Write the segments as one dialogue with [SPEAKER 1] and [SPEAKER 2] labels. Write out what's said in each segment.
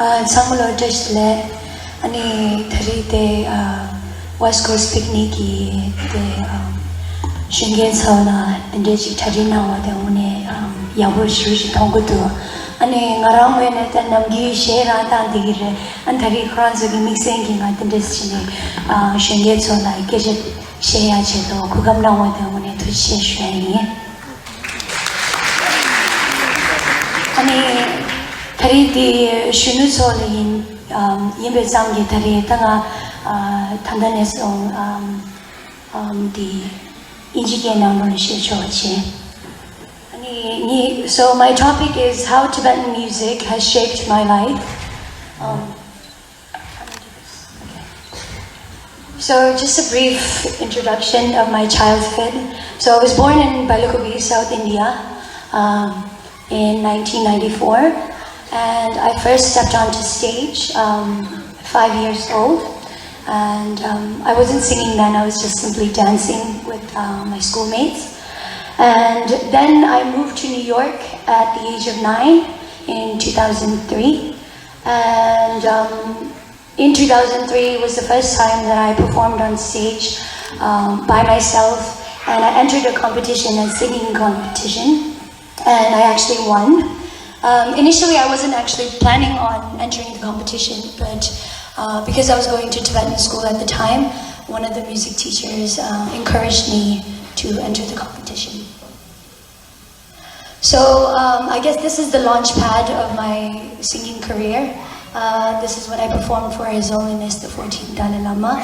[SPEAKER 1] Samalo Dashlet, Ani Tarite, West Coast Picnic, the Shingen Sauna, and Deji Tarina, the Une, Yabush Tongutu, Ani Ngaramwen and Namgi Shera Tandir, and Tari Kranzagi mixing at the destiny, Shingen Sauna, Gadget Shea Cheto, Kugamna, the Une to Shani. Ani Tariti Shunusoli Yimbe Zangi Tari Tanga Tandanes on the Injigena Choche. So my topic is how Tibetan music has shaped my life. So just a brief introduction of my childhood. So I was born in Bailakubi, South India in 1994, and I first stepped onto stage 5 years old, and I wasn't singing then, I was just simply dancing with my schoolmates. And then I moved to New York at the age of 9 in 2003, and in 2003 was the first time that I performed on stage by myself, and I entered a competition, a singing competition, and I actually won. Initially I wasn't actually planning on entering the competition, but because I was going to Tibetan school at the time, one of the music teachers encouraged me to enter the competition. So I guess this is the launch pad of my singing career. This is what I performed for His Holiness the 14th Dalai Lama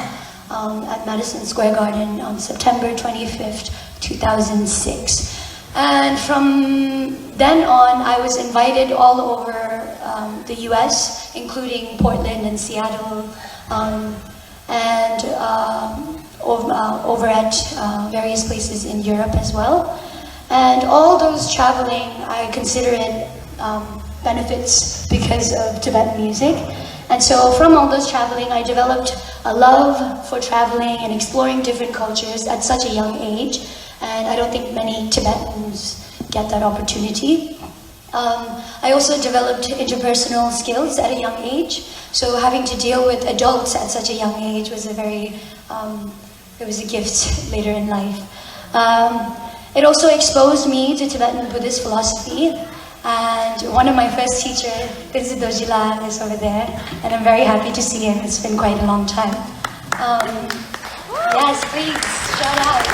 [SPEAKER 1] at Madison Square Garden on September 25th, 2006. And from then on, I was invited all over the US, including Portland and Seattle, and over at various places in Europe as well. And all those traveling, I consider it benefits because of Tibetan music. And so from all those traveling, I developed a love for traveling and exploring different cultures at such a young age. And I don't think many Tibetans get that opportunity. I also developed interpersonal skills at a young age. So having to deal with adults at such a young age was a very, it was a gift later in life. It also exposed me to Tibetan Buddhist philosophy. And one of my first teachers, Tenzin Kunsel, is over there. And I'm very happy to see him. It's been quite a long time. Yes, please, shout out.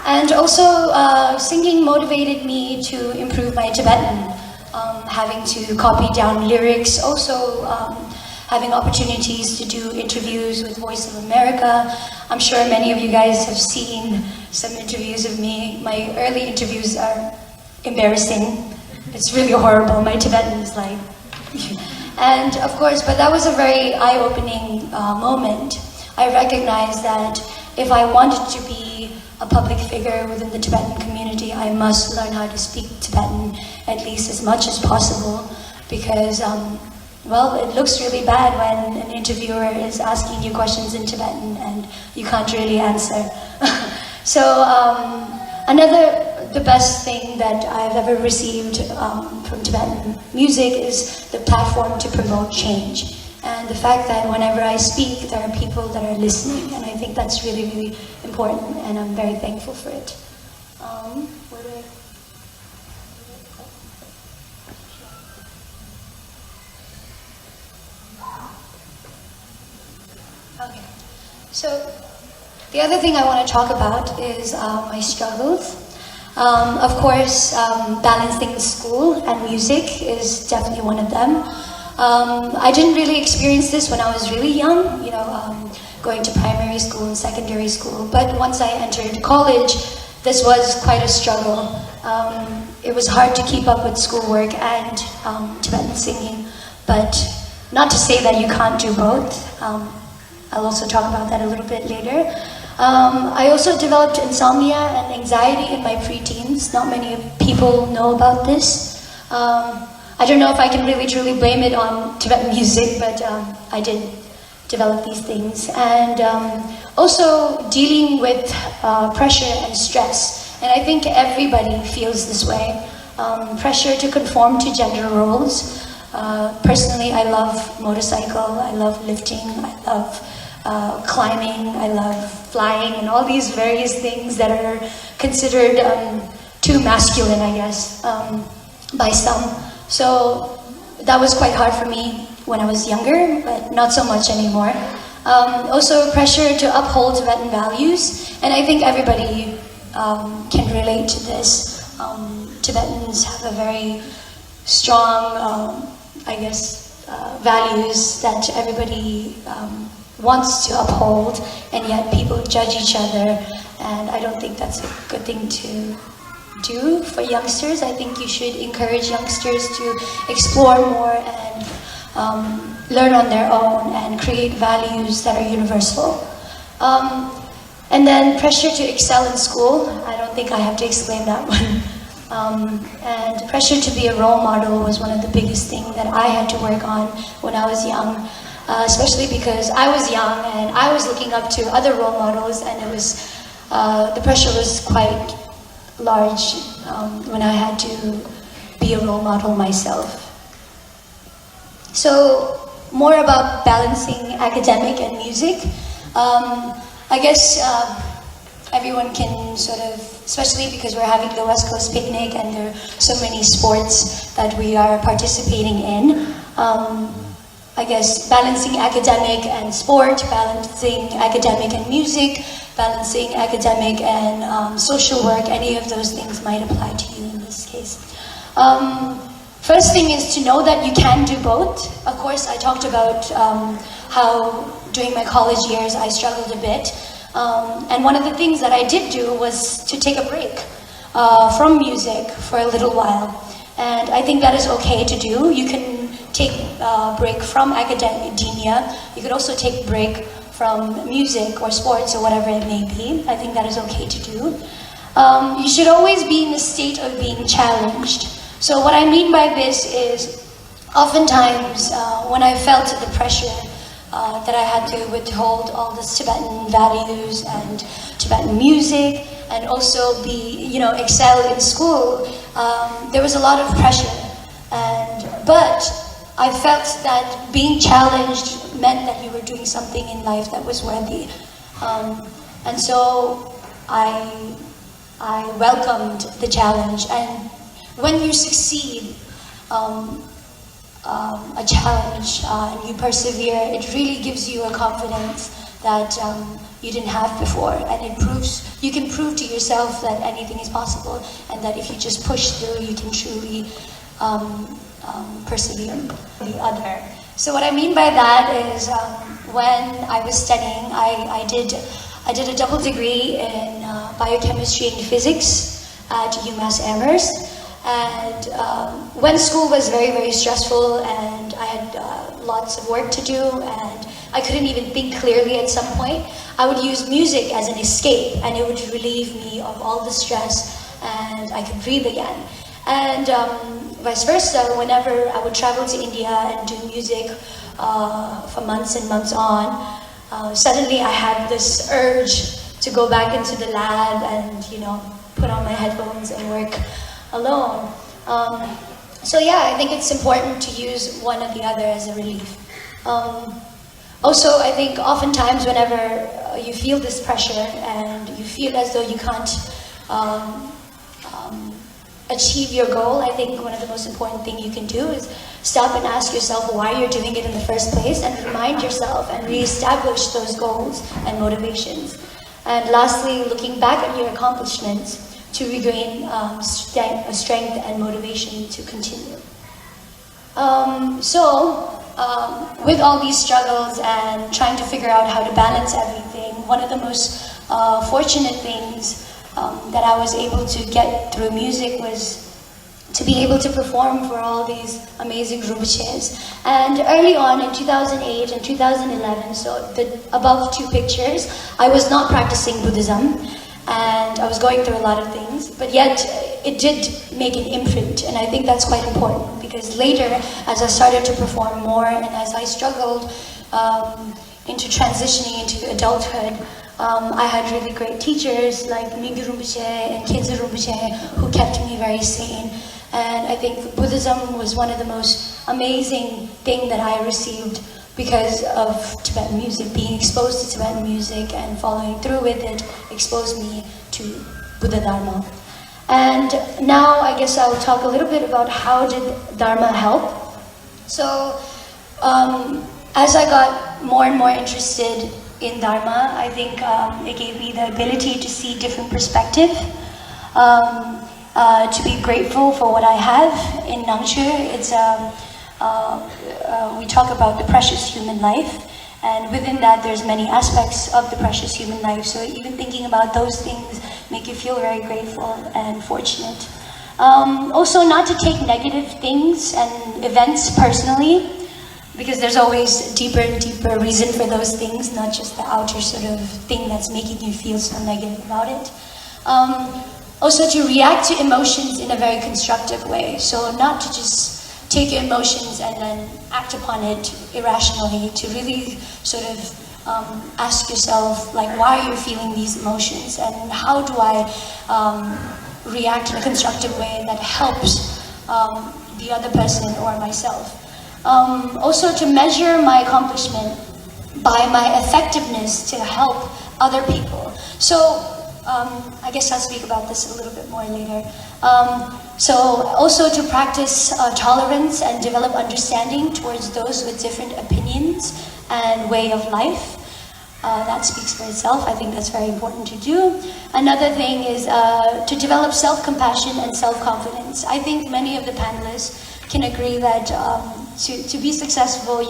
[SPEAKER 1] And also, singing motivated me to improve my Tibetan, having to copy down lyrics, also having opportunities to do interviews with Voice of America. I'm sure many of you guys have seen some interviews of me. My early interviews are embarrassing. It's really horrible. My Tibetan is like... And of course, but that was a very eye-opening moment. I recognized that if I wanted to be a public figure within the Tibetan community, I must learn how to speak Tibetan at least as much as possible, because, well, it looks really bad when an interviewer is asking you questions in Tibetan and you can't really answer. So the best thing that I've ever received from Tibetan music is the platform to promote change. And the fact that whenever I speak, there are people that are listening, and I think that's really, really important, and I'm very thankful for it. Where do I... Okay. So the other thing I want to talk about is my struggles. Of course, balancing school and music is definitely one of them. I didn't really experience this when I was really young, going to primary school and secondary school. But once I entered college, this was quite a struggle. It was hard to keep up with schoolwork and Tibetan singing, but not to say that you can't do both. I'll also talk about that a little bit later. I also developed insomnia and anxiety in my preteens. Not many people know about this. I don't know if I can really truly blame it on Tibetan music, but I did develop these things. And also dealing with pressure and stress. And I think everybody feels this way. pressure to conform to gender roles. Personally, I love motorcycle, I love lifting, I love climbing, I love flying, and all these various things that are considered too masculine, I guess, by some. So that was quite hard for me when I was younger, but not so much anymore. Also pressure to uphold Tibetan values, and I think everybody can relate to this. Tibetans have a very strong, I guess, values that everybody wants to uphold, and yet people judge each other, and I don't think that's a good thing to do for youngsters. I think you should encourage youngsters to explore more and learn on their own and create values that are universal. And then pressure to excel in school. I don't think I have to explain that one. And pressure to be a role model was one of the biggest things that I had to work on when I was young, especially because I was young and I was looking up to other role models, and it was the pressure was quite large when I had to be a role model myself. So more about balancing academic and music. I guess everyone can sort of, especially because we're having the West Coast picnic and there are so many sports that we are participating in. I guess balancing academic and sport, balancing academic and music, balancing academic and social work, any of those things might apply to you in this case. First thing is to know that you can do both. Of course, I talked about how during my college years I struggled a bit. And one of the things that I did do was to take a break from music for a little while. And I think that is okay to do. You can take a break from academia. You could also take a break from music or sports or whatever it may be. I think that is okay to do. You should always be in a state of being challenged. So what I mean by this is, oftentimes when I felt the pressure that I had to withhold all this Tibetan values and Tibetan music, and also be, excel in school, there was a lot of pressure. But I felt that being challenged meant that you were doing something in life that was worthy. And so I welcomed the challenge. And when you succeed a challenge and you persevere, it really gives you a confidence that you didn't have before, and you can prove to yourself that anything is possible, and that if you just push through, you can truly persevere. The other. So what I mean by that is, when I was studying, I did a double degree in biochemistry and physics at UMass Amherst. And when school was very, very stressful and I had lots of work to do and I couldn't even think clearly at some point, I would use music as an escape, and it would relieve me of all the stress and I could breathe again. And vice versa, whenever I would travel to India and do music for months and months on, suddenly I had this urge to go back into the lab and, put on my headphones and work alone. So yeah, I think it's important to use one or the other as a relief. Also, I think oftentimes whenever you feel this pressure and you feel as though you can't achieve your goal, I think one of the most important things you can do is stop and ask yourself why you're doing it in the first place, and remind yourself and reestablish those goals and motivations. And lastly, looking back at your accomplishments to regain strength and motivation to continue. With all these struggles and trying to figure out how to balance everything, one of the most fortunate things that I was able to get through music was to be able to perform for all these amazing Rinpoches. And early on in 2008 and 2011, so the above two pictures, I was not practicing Buddhism. And I was going through a lot of things, but yet it did make an imprint, and I think that's quite important, because later, as I started to perform more and as I struggled into transitioning into adulthood, I had really great teachers like Mingyur Rinpoche and Khyentse Rinpoche who kept me very sane. And I think Buddhism was one of the most amazing thing that I received because of Tibetan music. Being exposed to Tibetan music and following through with it exposed me to Buddha Dharma. And now I guess I'll talk a little bit about how did Dharma help. So as I got more and more interested in Dharma, I think it gave me the ability to see different perspective, to be grateful for what I have in Nangshur. It's we talk about the precious human life, and within that there's many aspects of the precious human life. So even thinking about those things make you feel very grateful and fortunate. Also, not to take negative things and events personally, because there's always deeper and deeper reason for those things, not just the outer sort of thing that's making you feel so negative about it. Also to react to emotions in a very constructive way. So not to just take your emotions and then act upon it irrationally, to really sort of ask yourself, like, why are you feeling these emotions and how do I react in a constructive way that helps the other person or myself. Also to measure my accomplishment by my effectiveness to help other people. So I guess I'll speak about this a little bit more later. So also to practice tolerance and develop understanding towards those with different opinions and way of life. That speaks for itself. I think that's very important to do. Another thing is to develop self-compassion and self-confidence. I think many of the panelists can agree that to be successful,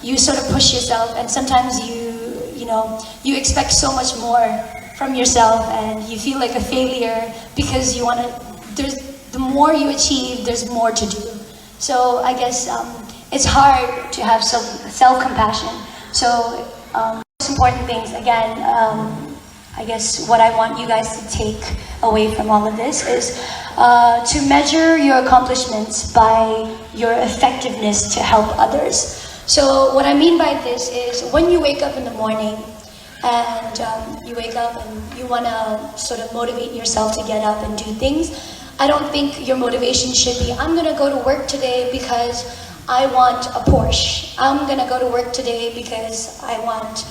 [SPEAKER 1] you sort of push yourself, and sometimes you expect so much more from yourself, and you feel like a failure because you want to. The more you achieve, there's more to do. So I guess it's hard to have some self-compassion. So most important things, again, I guess what I want you guys to take away from all of this is to measure your accomplishments by your effectiveness to help others. So what I mean by this is when you wake up in the morning and you wake up and you want to sort of motivate yourself to get up and do things, I don't think your motivation should be, I'm going to go to work today because I want a Porsche. I'm going to go to work today because I want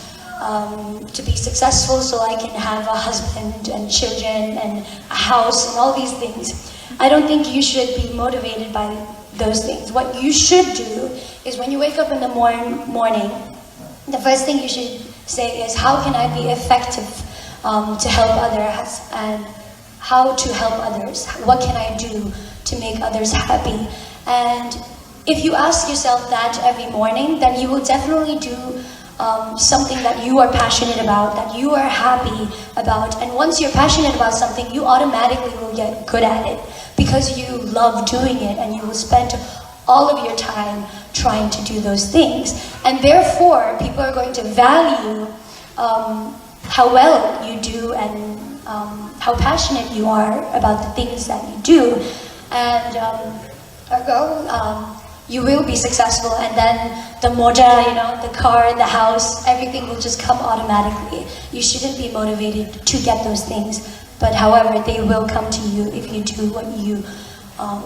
[SPEAKER 1] to be successful so I can have a husband and children and a house and all these things. I don't think you should be motivated by those things. What you should do is when you wake up in the morning, the first thing you should say is, how can I be effective to help others, and how to help others? What can I do to make others happy? And if you ask yourself that every morning, then you will definitely do something that you are passionate about, that you are happy about. And once you're passionate about something, you automatically will get good at it because you love doing it, and you will spend all of your time trying to do those things. And therefore, people are going to value how well you do and how passionate you are about the things that you do. And you will be successful, and then the moja, the car, the house, everything will just come automatically. You shouldn't be motivated to get those things, but however, they will come to you if you do what you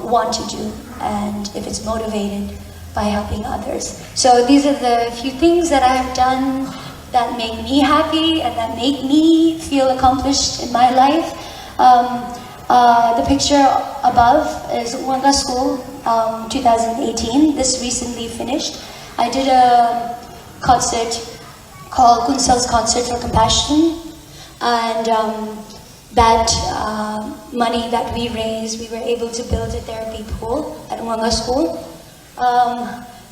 [SPEAKER 1] want to do, and if it's motivated by helping others. So these are the few things that I have done that make me happy and that make me feel accomplished in my life. The picture above is Wanga School 2018. This recently finished. I did a concert called Kunsel's Concert for Compassion, and that money that we raised, we were able to build a therapy pool at Wanga School.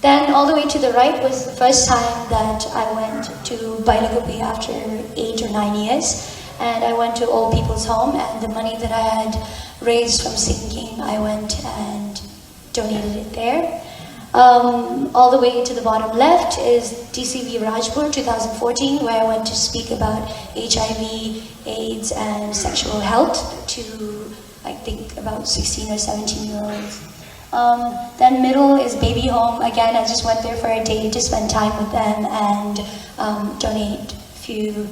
[SPEAKER 1] Then all the way to the right was the first time that I went to Bailagopi after 8 or 9 years. And I went to old people's home, and the money that I had raised from singing, I went and donated it there. All the way to the bottom left is DCV Rajpur 2014, where I went to speak about HIV, AIDS, and sexual health to, I think, about 16 or 17-year-olds. Then middle is Baby Home. Again, I just went there for a day to spend time with them and donate few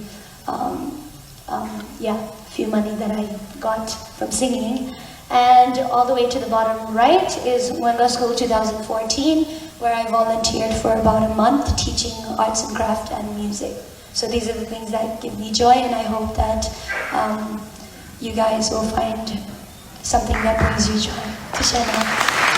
[SPEAKER 1] money that I got from singing. And all the way to the bottom right is Wenga School 2014, where I volunteered for about a month teaching arts and craft and music. So these are the things that give me joy, and I hope that you guys will find something that brings you joy to share now.